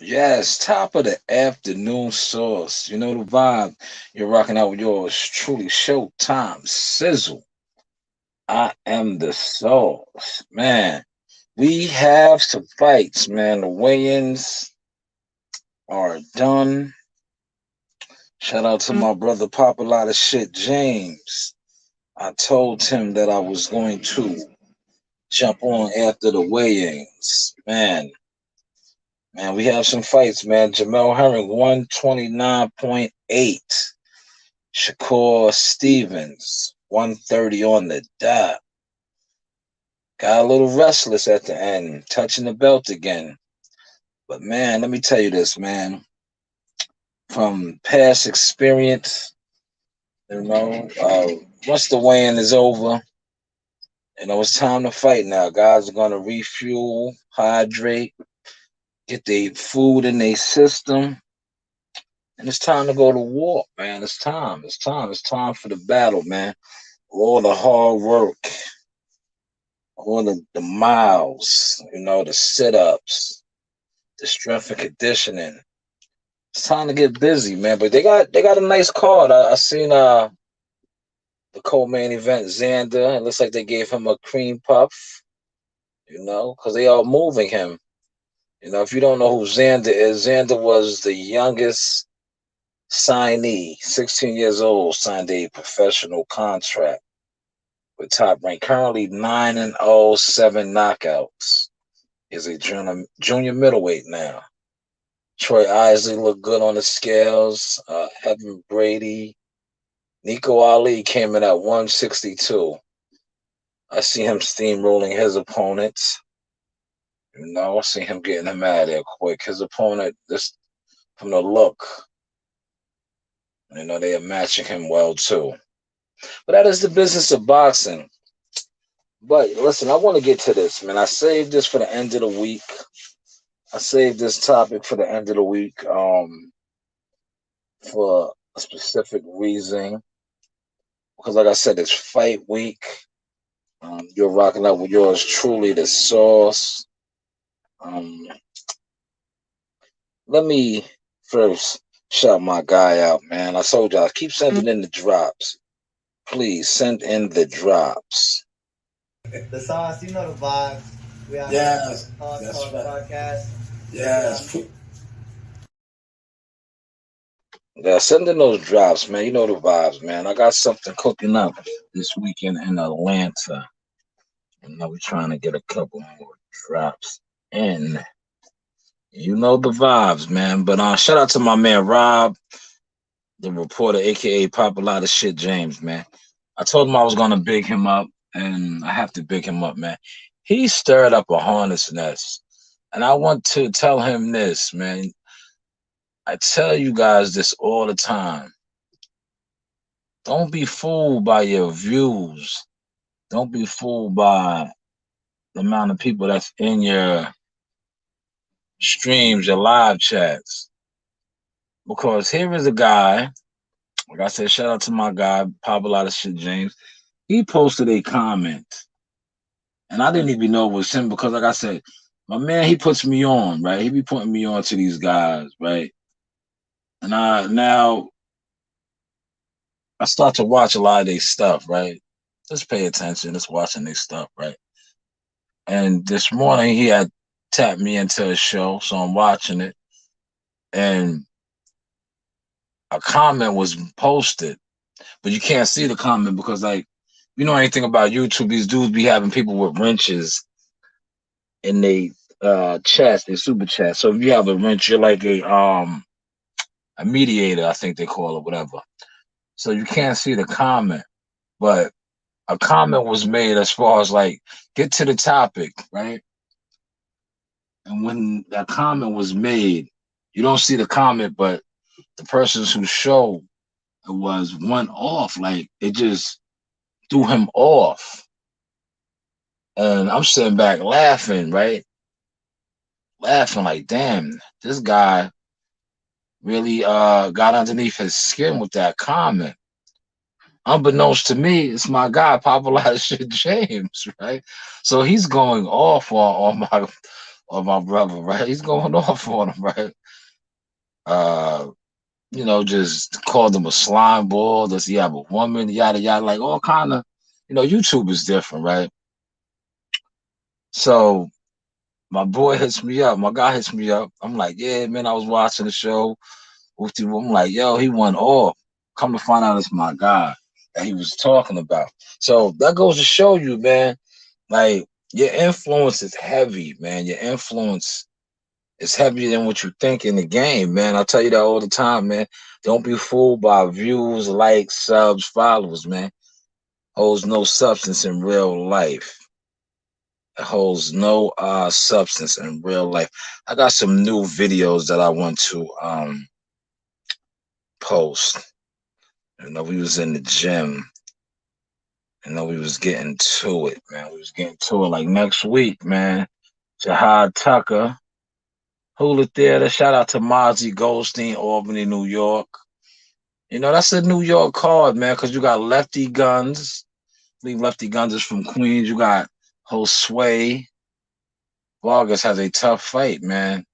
Yes, top of the afternoon sauce. You know the vibe. You're rocking out with yours truly, Showtime Sizzle. I am the sauce. Man, we have some fights, man. The weigh-ins are done. Shout out to my brother Pop a lot of shit, James. I told him that I was going to jump on after the weigh-ins. Man, we have some fights, man. Jamel Herring, 129.8. Shakur Stevens, 130 on the dot. Got a little restless at the end, touching the belt again. But man, let me tell you this, man. From past experience, once the weigh-in is over, it's time to fight now. Guys are gonna refuel, hydrate, get their food in their system, and it's time to go to war, man. It's time. It's time. It's time for the battle, man. All the hard work, all the miles, the sit-ups, the strength and conditioning. It's time to get busy, man. But they got a nice card. I seen the co-main event, Xander. It looks like they gave him a cream puff, because they are moving him. If you don't know who Xander is, Xander was the youngest signee, 16 years old, signed a professional contract with Top Rank. Currently 9-0, 7 knockouts. Is a junior middleweight now. Troy Isley looked good on the scales. Evan Brady. Nico Ali came in at 162. I see him steamrolling his opponents. I see him getting him out of there quick. His opponent, this from the look, they are matching him well too. But that is the business of boxing. But listen, I want to get to this, man. I saved this for the end of the week. I saved this topic for the end of the week, for a specific reason. Because, like I said, it's fight week. You're rocking out with yours truly, the sauce. Um, Let me first shout my guy out, man. I told y'all, keep sending in the drops. Please send in the drops. The sauce, you know the vibes. We out here on Yes, Hard that's Talk right. Podcast. Yes, Yeah, send in those drops, man. You know the vibes, man. I got something cooking up this weekend in Atlanta. We're trying to get a couple more drops in. You know the vibes, man. But shout out to my man Rob, the reporter, aka Pop a lot of shit, James, man. I told him I was gonna big him up, and I have to big him up, man. He stirred up a hornet's nest, and I want to tell him this, man. I tell you guys this all the time. Don't be fooled by your views. Don't be fooled by the amount of people that's in your streams, your live chats. Because here is a guy, like I said, shout out to my guy, Pop a lot of shit, James. He posted a comment, and I didn't even know it was him because, like I said, my man, he puts me on, right? He be putting me on to these guys, right? And I start to watch a lot of their stuff, right? Just pay attention, just watching their stuff, right? And this morning he had tapped me into a show, so I'm watching it, and a comment was posted, but you can't see the comment because, like, you know anything about YouTube, these dudes be having people with wrenches in they chest, they super chest. So if you have a wrench, you're like a mediator, I think they call it, whatever. So you can't see the comment, but a comment was made as far as like get to the topic, right? And when that comment was made, you don't see the comment, but the persons who show it was one off, like it just threw him off. And I'm sitting back laughing, right? Laughing like, damn, this guy really got underneath his skin with that comment. Unbeknownst to me, it's my guy, Pop a lot of shit, James, right? So he's going off or my brother, right? He's going off on him, right? Uh, just called him a slime ball. Does he have a woman? Yada yada, like all kind of, YouTube is different, right? So my boy hits me up, my guy hits me up. I'm like, yeah, man, I was watching the show. I'm like, yo, he won all. Come to find out it's my guy that he was talking about. So that goes to show you, man, like your influence is heavy, man. Your influence is heavier than what you think in the game, man. I tell you that all the time, man. Don't be fooled by views, likes, subs, followers, man. Holds no substance in real life. It holds no substance in real life. I got some new videos that I want to post. We was in the gym. We was getting to it, man. We was getting to it like next week, man. Jahad Tucker, Hula Theater. Shout out to Mozzie Goldstein, Albany, New York. That's a New York card, man, because you got Lefty Guns. I believe Lefty Guns is from Queens. You got Josue Vargas has a tough fight, man,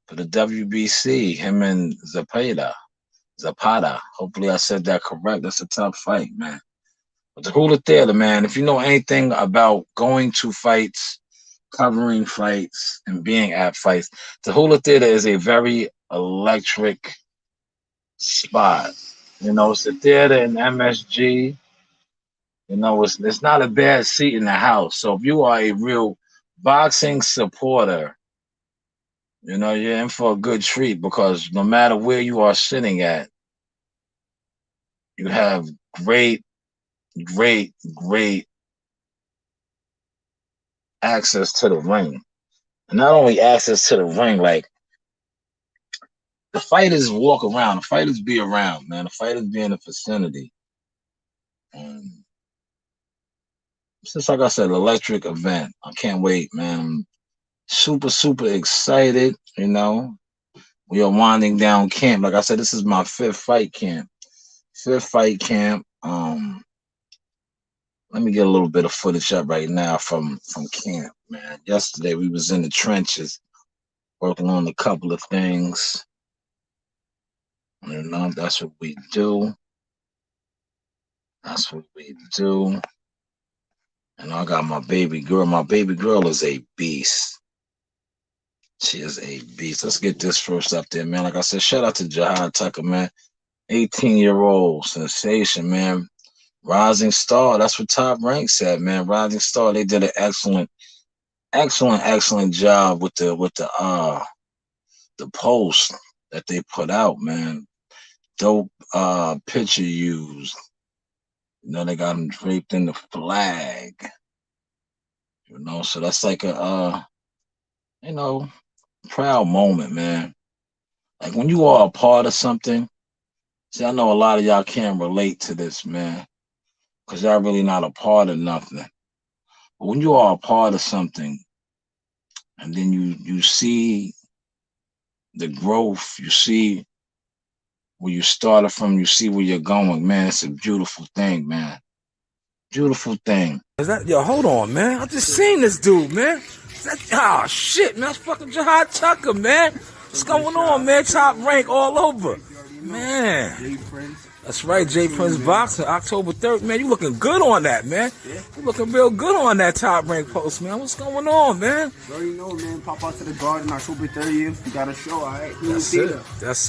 for the WBC. Him and Zapata. Hopefully I said that correct. That's a tough fight, man. But the Hula Theater, man, if you know anything about going to fights, covering fights, and being at fights, the Hula Theater is a very electric spot. It's a theater in MSG. It's not a bad seat in the house. So if you are a real boxing supporter, you're in for a good treat, because no matter where you are sitting at, you have great access to the ring. And not only access to the ring, like the fighters walk around, the fighters be around, man. The fighters be in the vicinity. It's just like I said, electric event. I can't wait, man. I'm super excited. We are winding down camp. Like I said, this is my fifth fight camp. Let me get a little bit of footage up right now from camp, man. Yesterday we was in the trenches working on a couple of things. That's what we do. And I got my baby girl. My baby girl is a beast. She is a beast. Let's get this first up there, man. Like I said, shout out to Jahad Tucker, man. 18-year-old sensation, man. Rising Star. That's what Top Rank said, man. Rising Star. They did an excellent job with the post that they put out, man. Dope picture used. They got them draped in the flag. So that's like a proud moment, man. Like when you are a part of something. See, I know a lot of y'all can't relate to this, man, because y'all really not a part of nothing. But when you are a part of something, and then you see the growth, you see where you started from, you see where you're going, man, it's a beautiful thing, man. Beautiful thing. Hold on, man. I just seen this dude, man. Shit, man. That's fucking Jahad Tucker, man. What's going on, man? Top Rank all over. Man. That's right, J Prince Boxing, October 3rd. Man, you looking good on that, man. You looking real good on that Top Rank post, man. What's going on, man? You already know, man. Pop out to the garden October 30th. You got a show, all right? That's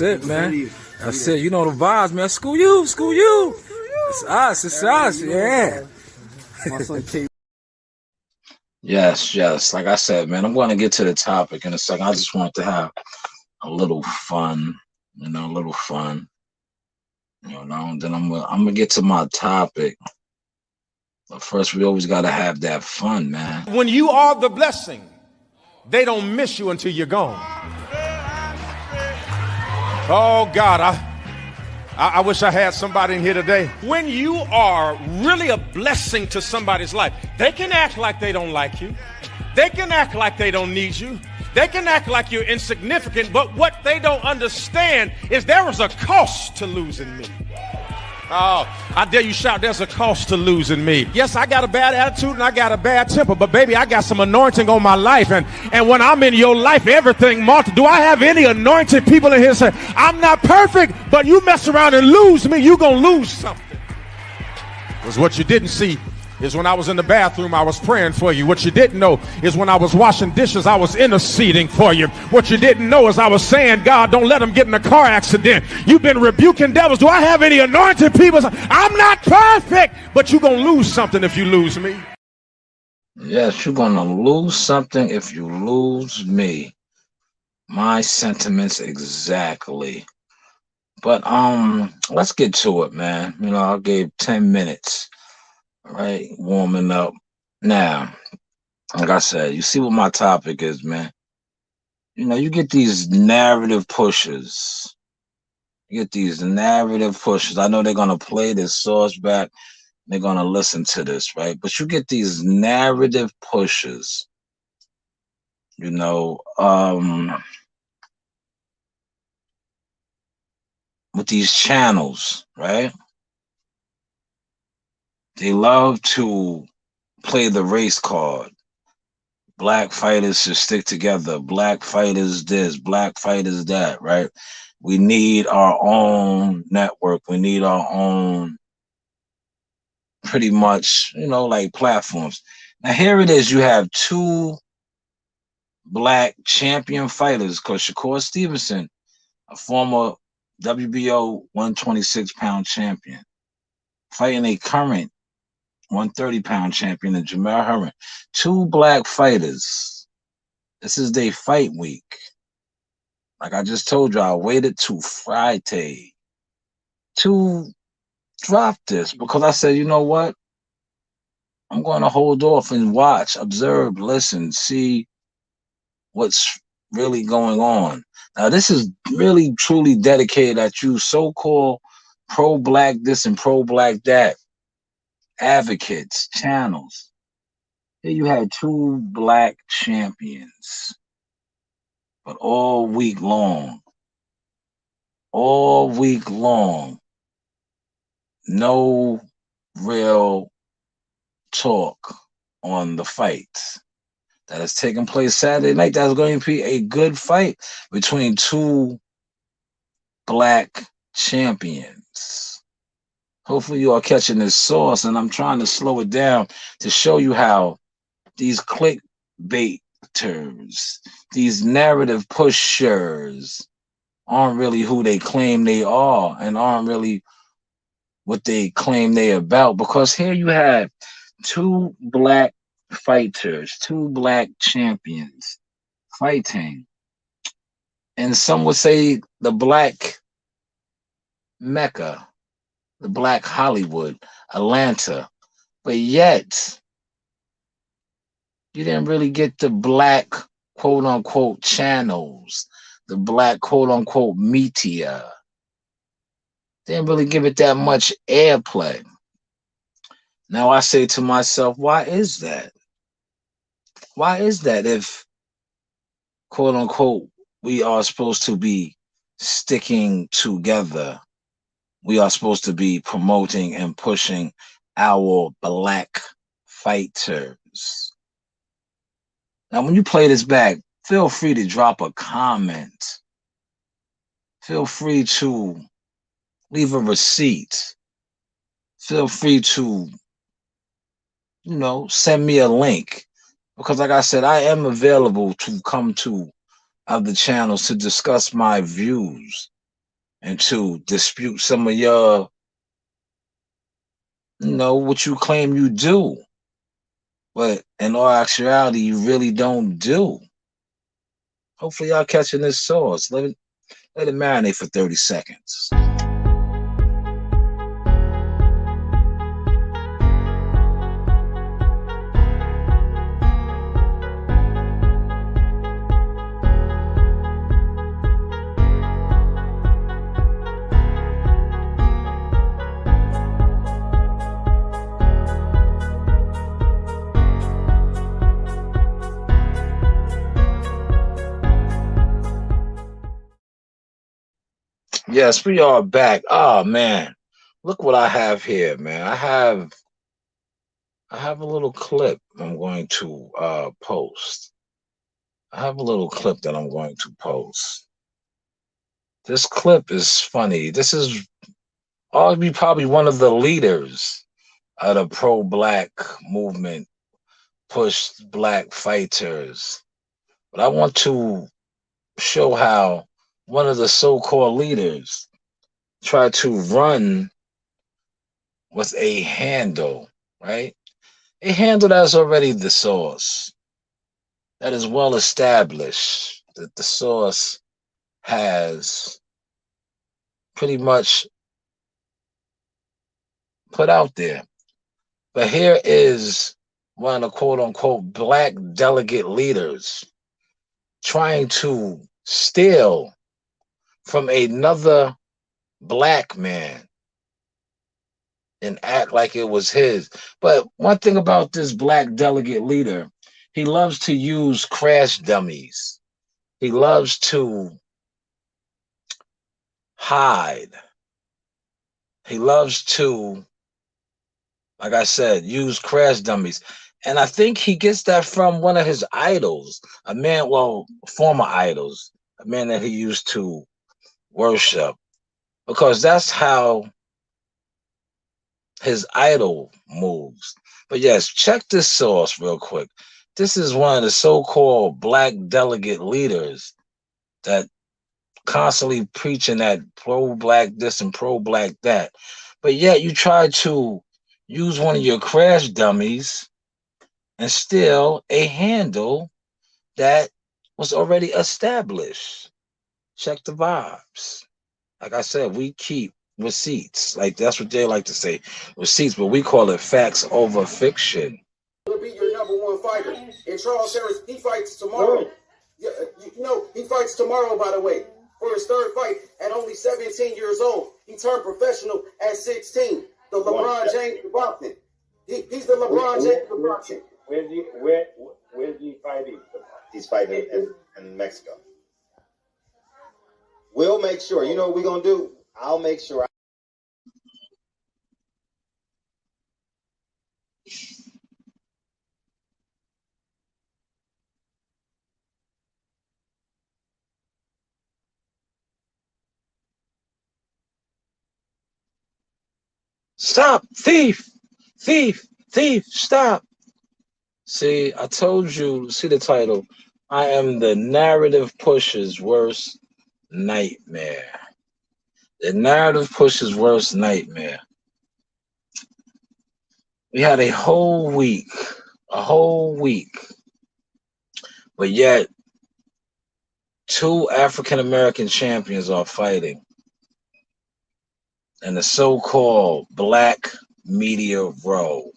it, man. That's it. You know the vibes, man. School you. It's us, yeah. My son K. Yes. Like I said, man, I'm going to get to the topic in a second. I just want to have a little fun, Then I'm gonna get to my topic. But first, we always gotta have that fun, man. When you are the blessing, they don't miss you until you're gone. Oh God, I wish I had somebody in here today. When you are really a blessing to somebody's life, they can act like they don't like you. They can act like they don't need you. They can act like you're insignificant, but what they don't understand is there is a cost to losing me. Oh, I dare you shout, there's a cost to losing me. Yes, I got a bad attitude and I got a bad temper, but baby, I got some anointing on my life. And when I'm in your life, everything multiplies. Do I have any anointed people in here say, I'm not perfect, but you mess around and lose me, you gonna lose something. Because what you didn't see is when I was in the bathroom, I was praying for you. What you didn't know is when I was washing dishes, I was interceding for you. What you didn't know is I was saying, God, don't let them get in a car accident. You've been rebuking devils. Do I have any anointed people? I'm not perfect, but you're going to lose something if you lose me. Yes, you're going to lose something if you lose me. My sentiments exactly. But let's get to it, man. You know, I gave 10 minutes. Right, warming up. Now, like I said, you see what my topic is, man. You know, you get these narrative pushes. You get these narrative pushes. I know they're gonna play this source back. They're gonna listen to this, right? But you get these narrative pushes. You know, with these channels, right? They love to play the race card. Black fighters should stick together. Black fighters this, black fighters that, right? We need our own network. We need our own, pretty much, you know, like platforms. Now here it is. You have two black champion fighters, because Shakur Stevenson, a former WBO 126-pound champion, fighting a current 130-pound champion in Jamel Herring. Two black fighters. This is their fight week. Like I just told you, I waited till Friday to drop this because I said, you know what? I'm going to hold off and watch, observe, listen, see what's really going on. Now, this is really, truly dedicated at you so-called pro-black this and pro-black that advocates, channels. Here you had two black champions, but all week long, no real talk on the fight that is taking place Saturday night. That's going to be a good fight between two black champions. Hopefully you are catching this sauce, and I'm trying to slow it down to show you how these clickbaiters, these narrative pushers aren't really who they claim they are and aren't really what they claim they about. Because here you have two black fighters, two black champions fighting. And some would say the black Mecca, the black Hollywood, Atlanta. But yet, you didn't really get the black quote-unquote channels, the black quote-unquote media. Didn't really give it that much airplay. Now I say to myself, why is that? Why is that if, quote-unquote, we are supposed to be sticking together? We are supposed to be promoting and pushing our black fighters. Now, when you play this back, feel free to drop a comment. Feel free to leave a receipt. Feel free to, you know, send me a link. Because like I said, I am available to come to other channels to discuss my views and to dispute some of your, you know, what you claim you do. But in all actuality, you really don't do. Hopefully y'all catching this sauce. Let it marinate for 30 seconds. Yes, we are back. Oh man, Look what I have here, man. I have a little clip I'm going to post. I have a little clip that I'm going to post. This clip is funny. This is arguably probably one of the leaders of the pro-black movement, push black fighters. But I want to show how one of the so-called leaders tried to run with a handle, right? A handle that's already the source, that is well established, that the source has pretty much put out there. But here is one of the quote unquote black delegate leaders trying to steal from another black man and act like it was his. But one thing about this black delegate leader, he loves to use crash dummies. He loves to hide. He loves to, like I said, use crash dummies. And I think he gets that from one of his idols, a man, well, former idols, a man that he used to worship, because that's how his idol moves. But yes, check this source real quick. This is one of the so-called black delegate leaders that constantly preaching that pro-black this and pro-black that. But yet you try to use one of your crash dummies and steal a handle that was already established. Check the vibes. Like I said, we keep receipts. Like that's what they like to say, receipts, but we call it facts over fiction. To be your number one fighter. And Charles Harris, he fights tomorrow. Yeah, he fights tomorrow, by the way, for his third fight at only 17 years old. He turned professional at 16. The LeBron James of boxing. He's the LeBron James of boxing. Where's he fighting? He's fighting in Mexico. We'll make sure. You know what we're going to do? I'll make sure. Stop! Thief! Thief! Thief! Stop! See, I told you, see the title. I am the narrative pusher's worst nightmare. The narrative pusher's worst nightmare. We had a whole week, but yet 2 African American champions are fighting. And the so-called black media row,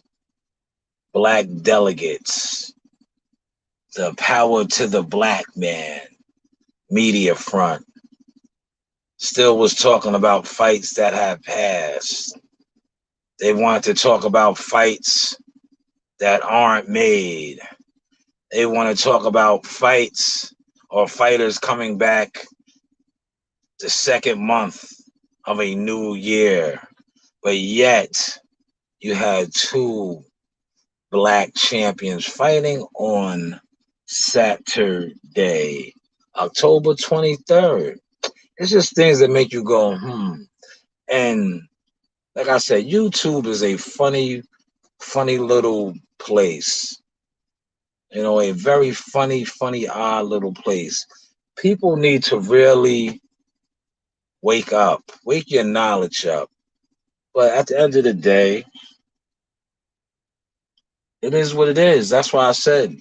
black delegates, the power to the black man media front, still was talking about fights that have passed. They wanted to talk about fights that aren't made. They want to talk about fights or fighters coming back the second month of a new year. But yet, you had 2 black champions fighting on Saturday, October 23rd. It's just things that make you go, And like I said, YouTube is a funny little place. You know, a very funny, odd little place. People need to really wake up, wake your knowledge up. But at the end of the day, it is what it is. That's why I said,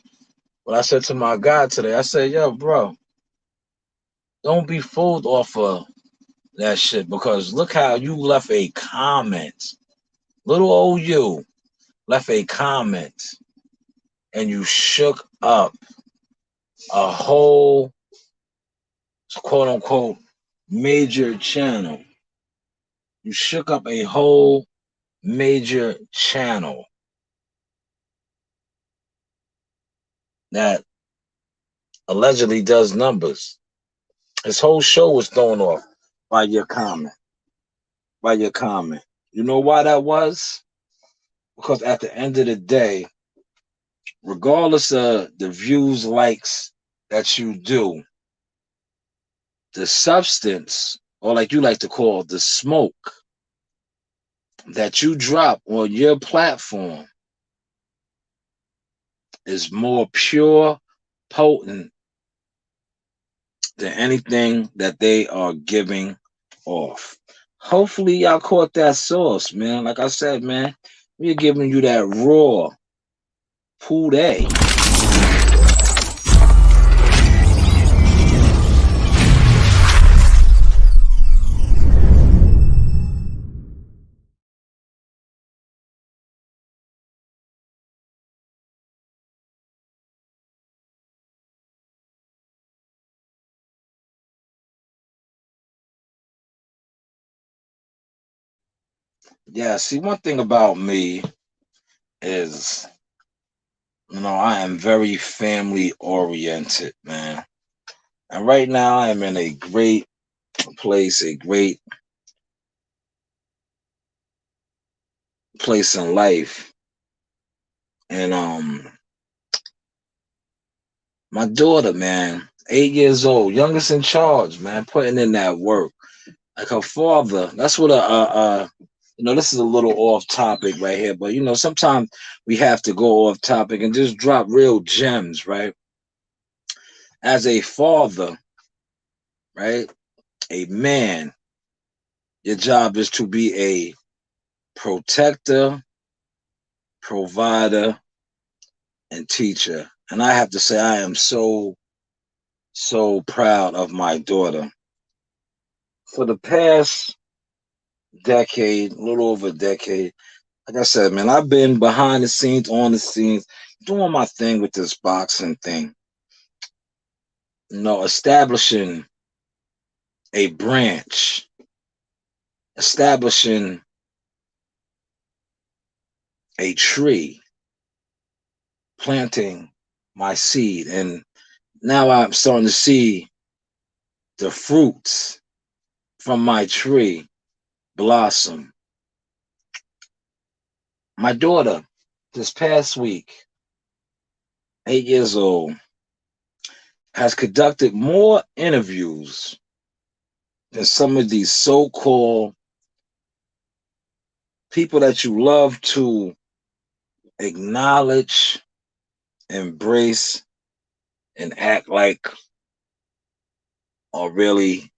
what I said to my guy today, I said, yo, bro, don't be fooled off of that shit, because look how you left a comment. Little old you left a comment and you shook up a whole quote unquote major channel. You shook up a whole major channel that allegedly does numbers. His whole show was thrown off by your comment. You know why that was? Because at the end of the day, regardless of the views, likes that you do, the substance, or like you like to call the smoke that you drop on your platform is more pure, potent than anything that they are giving off. Hopefully, y'all caught that sauce, man. Like I said, man, we're giving you that raw poulet. Yeah, see, one thing about me is, I am very family oriented, man. And right now, I am in a great place in life. And my daughter, man, 8 years old, youngest in charge, man, putting in that work. Like her father, that's what this is a little off topic right here, but sometimes we have to go off topic and just drop real gems, right? As a father, right? A man, your job is to be a protector, provider, and teacher. And I have to say, I am so proud of my daughter. For the past decade, a little over a decade, like I said, man, I've been behind the scenes, on the scenes, doing my thing with this boxing thing. Establishing a branch, establishing a tree, planting my seed. And now I'm starting to see the fruits from my tree blossom. My daughter, this past week, 8 years old, has conducted more interviews than some of these so-called people that you love to acknowledge, embrace, and act like are really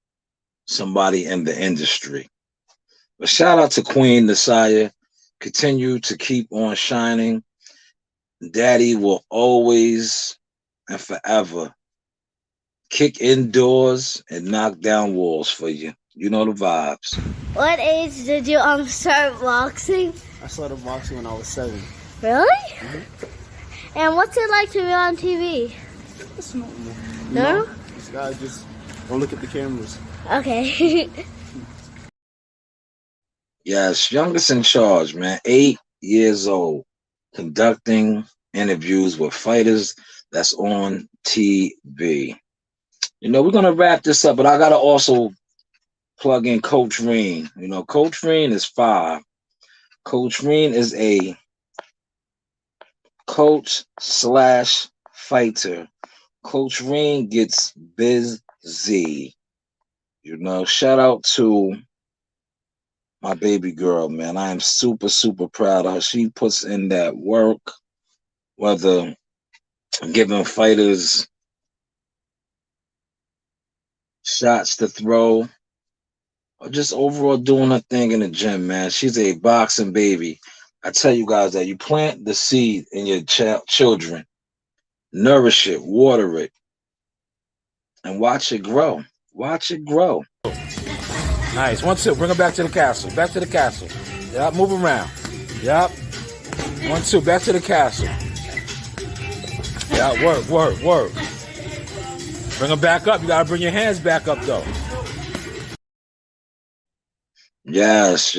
somebody in the industry. But shout out to Queen Nasaya. Continue to keep on shining. Daddy will always and forever kick indoors and knock down walls for you. You know the vibes. What age did you start boxing? I started boxing when I was 7. Really? Mm-hmm. And what's it like to be on TV? It's normal. No? This guy just don't look at the cameras. Okay. Yes, youngest in charge, man. 8 years old, conducting interviews with fighters that's on TV. We're gonna wrap this up, but I gotta also plug in Coach Reen. Coach Reen is 5. Coach Reen is a coach / fighter. Coach Reen gets busy. Shout out to my baby girl, man. I am super proud of her. She puts in that work, whether giving fighters shots to throw, or just overall doing her thing in the gym, man. She's a boxing baby. I tell you guys that you plant the seed in your children, nourish it, water it, and watch it grow. Watch it grow. Nice. 1-2. Bring her back to the castle. Back to the castle. Yep. Move around. Yep. 1-2. Back to the castle. Yeah. Work. Bring her back up. You gotta bring your hands back up though. Yes.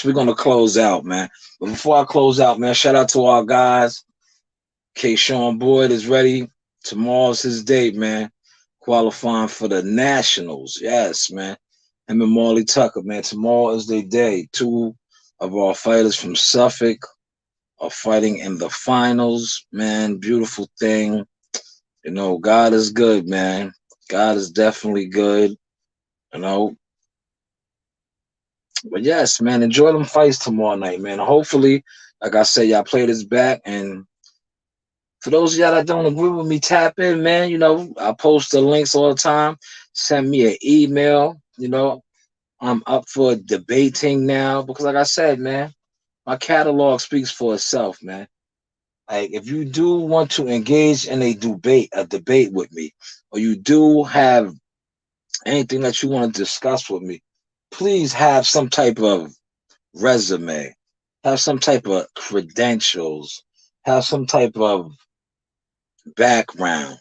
We're gonna close out, man. But before I close out, man, shout out to our guys. K-Sean Boyd is ready. Tomorrow's his date, man. Qualifying for the Nationals. Yes, man. Him and Marley Tucker, man. Tomorrow is their day. Two of our fighters from Suffolk are fighting in the finals, man. Beautiful thing. You know, God is good, man. God is definitely good. You know, but yes, man, enjoy them fights tomorrow night, man. Hopefully, like I said, y'all play this back. And for those of y'all that don't agree with me, tap in, man. You know, I post the links all the time. Send me an email. You know, I'm up for debating now because, like I said, man, my catalog speaks for itself, man. Like, if you do want to engage in a debate with me, or you do have anything that you want to discuss with me, please have some type of resume, have some type of credentials, have some type of background.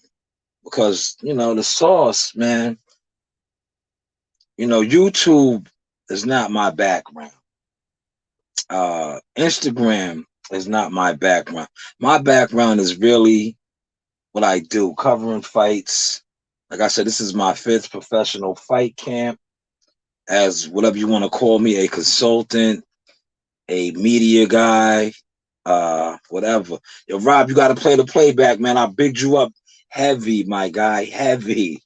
Because, you know, the source, man, you know, YouTube is not my background. Instagram is not my background. My background is really what I do, covering fights. Like I said, this is my fifth professional fight camp as whatever you want to call me, a consultant, a media guy, whatever. Yo, Rob, you gotta play the playback, man. I bigged you up heavy, my guy. Heavy.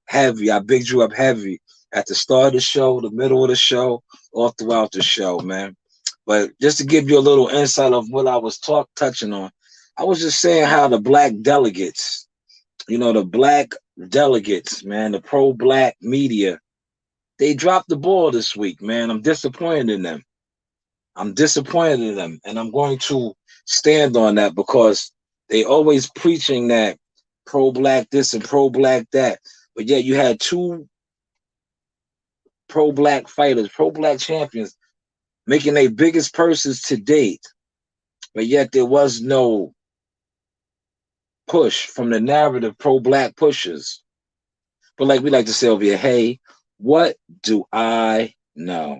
Heavy. I bigged you up heavy at the start of the show, the middle of the show, all throughout the show, man. But just to give you a little insight of what I was touching on, I was just saying how the black delegates, you know, the black delegates, man, the pro-black media, they dropped the ball this week, man. I'm disappointed in them. I'm disappointed in them, and I'm going to stand on that because they always preaching that pro-black this and pro-black that, but yet you had two pro-black fighters, pro-black champions, making their biggest purses to date, but yet there was no push from the narrative pro-black pushers. But like we like to say over here, hey, what do I know?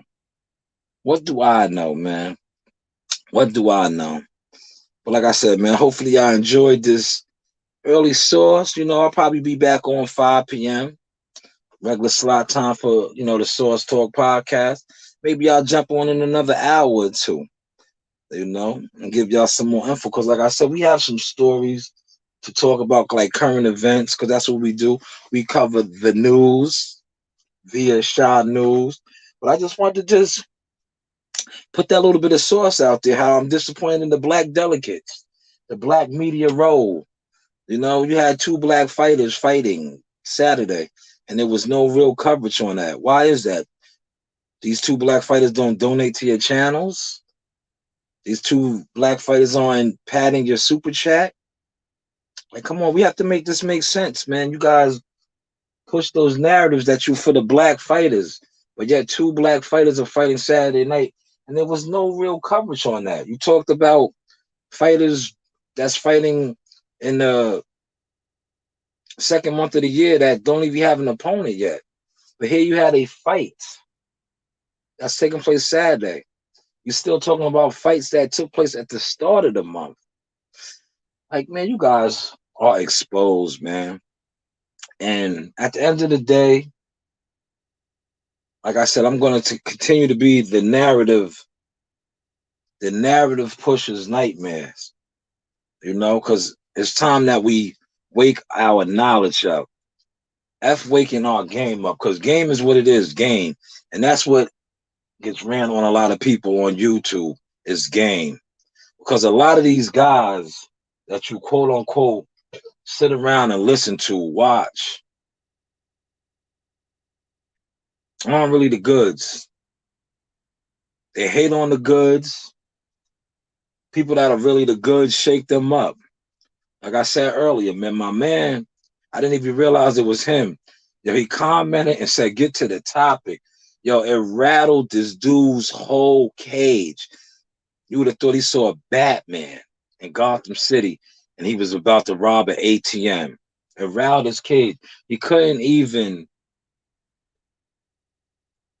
What do I know, man? What do I know? But like I said, man, hopefully y'all enjoyed this early source. You know, I'll probably be back on 5 p.m. regular slot time for, you know, the Source Talk podcast. Maybe I'll jump on in another hour or two, you know, and give y'all some more info. Because like I said, we have some stories to talk about, like current events, because that's what we do. We cover the news via Shanewz. But I just wanted to just put that little bit of source out there, how I'm disappointed in the black delegates, the black media role. You know, you had two black fighters fighting Saturday, and there was no real coverage on that. Why is that? These two black fighters don't donate to your channels. These two black fighters aren't padding your super chat. Like, come on, we have to make this make sense, man. You guys push those narratives that you for the black fighters, but yet two black fighters are fighting Saturday night, and there was no real coverage on that. You talked about fighters that's fighting in the second month of the year that don't even have an opponent yet. But here you had a fight that's taking place Saturday. You're still talking about fights that took place at the start of the month. Like, man, you guys are exposed, man. And at the end of the day, like I said, I'm going to continue to be the narrative pusher's nightmares, you know, because it's time that we wake our knowledge up. Waking our game up, because game is what it is, game. And that's what gets ran on a lot of people on YouTube is game. Because a lot of these guys that you quote unquote sit around and listen to, watch, aren't really the goods. They hate on the goods. People that are really the goods shake them up. Like I said earlier, man, I didn't even realize it was him. Yo, he commented and said, get to the topic. Yo, it rattled this dude's whole cage. You would have thought he saw a Batman in Gotham City and he was about to rob an ATM. It rattled his cage. He couldn't even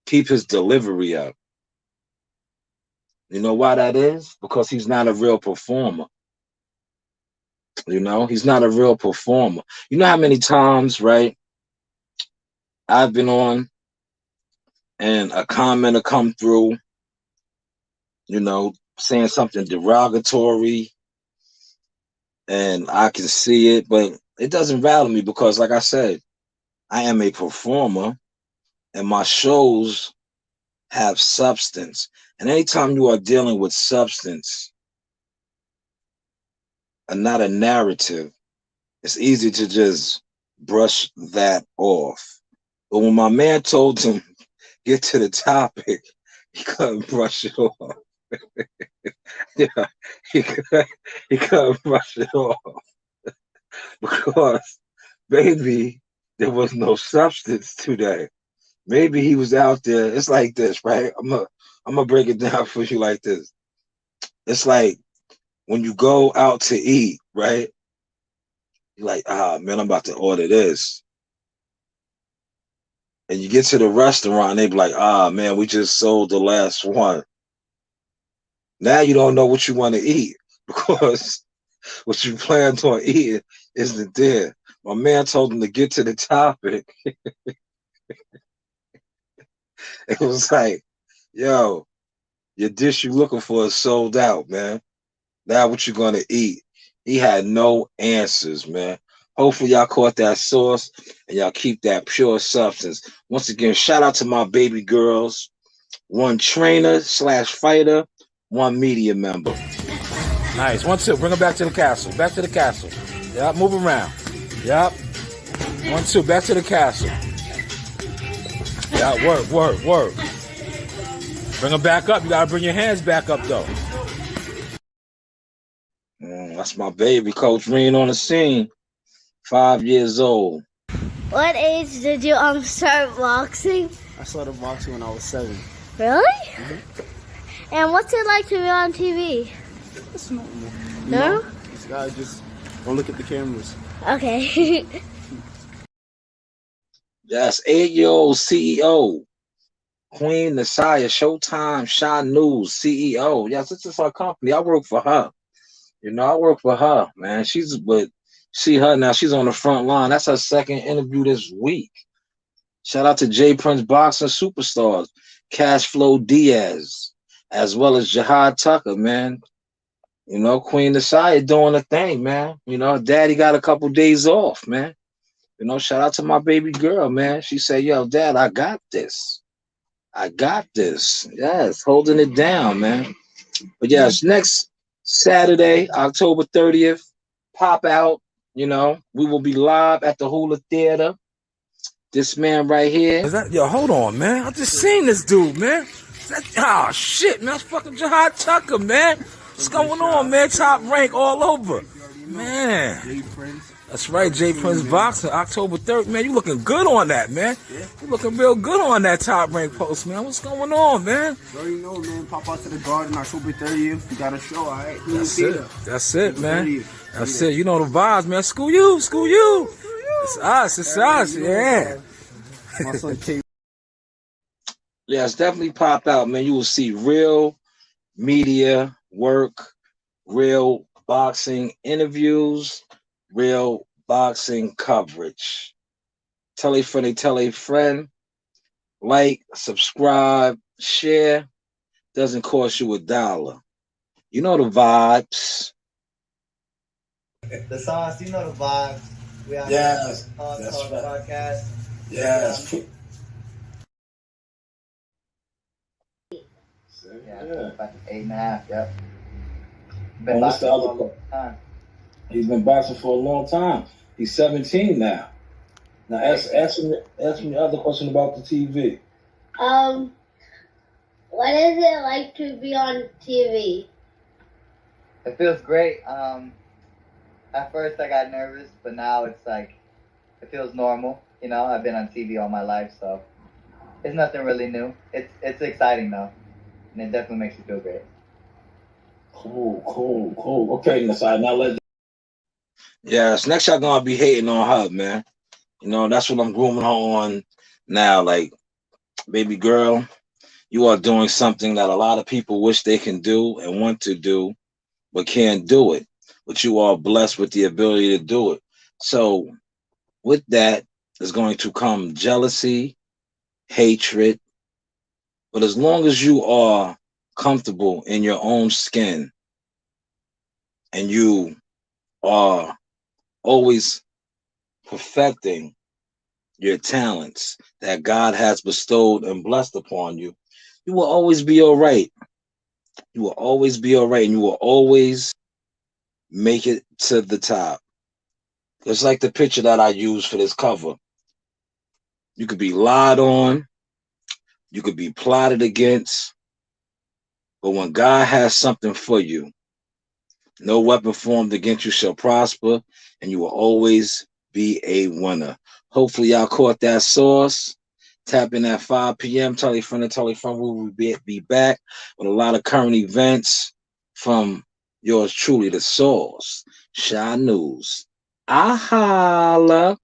keep his delivery up. You know why that is? Because he's not a real performer. You know, he's not a real performer. You know how many times, right, I've been on and a comment will come through saying something derogatory, and I can see it, but it doesn't rattle me because, like I said, I am a performer, and my shows have substance. And anytime you are dealing with substance and not a narrative, it's easy to just brush that off. But when my man told him get to the topic, he couldn't brush it off. Yeah, he couldn't brush it off because maybe there was no substance to that. Maybe he was out there. It's like this, right? I'm gonna break it down for you like this. It's like when you go out to eat, right? You're like, man, I'm about to order this. And you get to the restaurant and they be like, man, we just sold the last one. Now you don't know what you want to eat because what you planned on eating isn't there. My man told him to get to the topic. It was like, yo, your dish you looking for is sold out, man. Now what you gonna eat? He had no answers, man. Hopefully y'all caught that sauce and y'all keep that pure substance. Once again, shout out to my baby girls. One trainer / fighter, one media member. Nice. 1, 2. Bring her back to the castle. Back to the castle. Yep. Move around. Yep. 1, 2. Back to the castle. Yeah. Work. Bring her back up. You gotta bring your hands back up though. That's my baby, Coach Reen on the scene. 5 years old. What age did you start boxing? I started boxing when I was 7. Really? And what's it like to be on TV? It's normal. No? This guy just don't look at the cameras. Okay. That's 8-year-old CEO. Queen Nasaya, Showtime, Shanewz, CEO. Yes, this is her company. I work for her. I work for her, man. See her now. She's on the front line. That's her second interview this week. Shout out to J Prince Boxing Superstars, Cashflow Diaz, as well as Jihad Tucker, man. Queen Nasaya doing a thing, man. Daddy got a couple days off, man. Shout out to my baby girl, man. She said, yo, Dad, I got this. Yes, holding it down, man. But yes, next Saturday, October 30th, pop out. We will be live at the Hula Theater. This man right here. Yo, hold on, man. I just seen this dude, man. Shit, man. That's fucking Jihad Tucker, man. What's going on, man? Top rank all over. Man. That's right, J Prince Boxing, October 3rd. Man, you looking good on that, man. You looking real good on that top rank post, man. What's going on, man? You already know, man. Pop out to the garden October 30th. You got a show, all right? That's it, man. That's it. You know the vibes, man. School you. It's us, yeah. My son K. Yeah, it's definitely pop out, man. You will see real media work, real boxing interviews, real boxing coverage. Tell a friend, like, subscribe, share. Doesn't cost you $1. You know the vibes. The sauce, you know the vibes. We are Yes, on that's the right. podcast. Yes. Yeah, about 8.5. Yep. Been boxing for a long time. He's been boxing for a long time. He's 17 now. Now ask me the other question about the TV. What is it like to be on TV? It feels great. At first I got nervous, but now it's like, it feels normal. I've been on TV all my life, so it's nothing really new. It's exciting though, and it definitely makes you feel great. Cool. Okay, now yes, next y'all gonna be hating on her, man. That's what I'm grooming her on now. Like, baby girl, you are doing something that a lot of people wish they can do and want to do, but can't do it. But you are blessed with the ability to do it. So with that is going to come jealousy, hatred. But as long as you are comfortable in your own skin and you are always perfecting your talents that God has bestowed and blessed upon you, you will always be all right. You will always be all right, and you will always make it to the top. It's like the picture that I use for this cover. You could be lied on, you could be plotted against, but when God has something for you, no weapon formed against you shall prosper, and you will always be a winner. Hopefully, y'all caught that sauce. Tap in at 5 p.m. Tell a friend and tell a friend. We will be back with a lot of current events from yours truly, the sauce, Shanewz. I holla.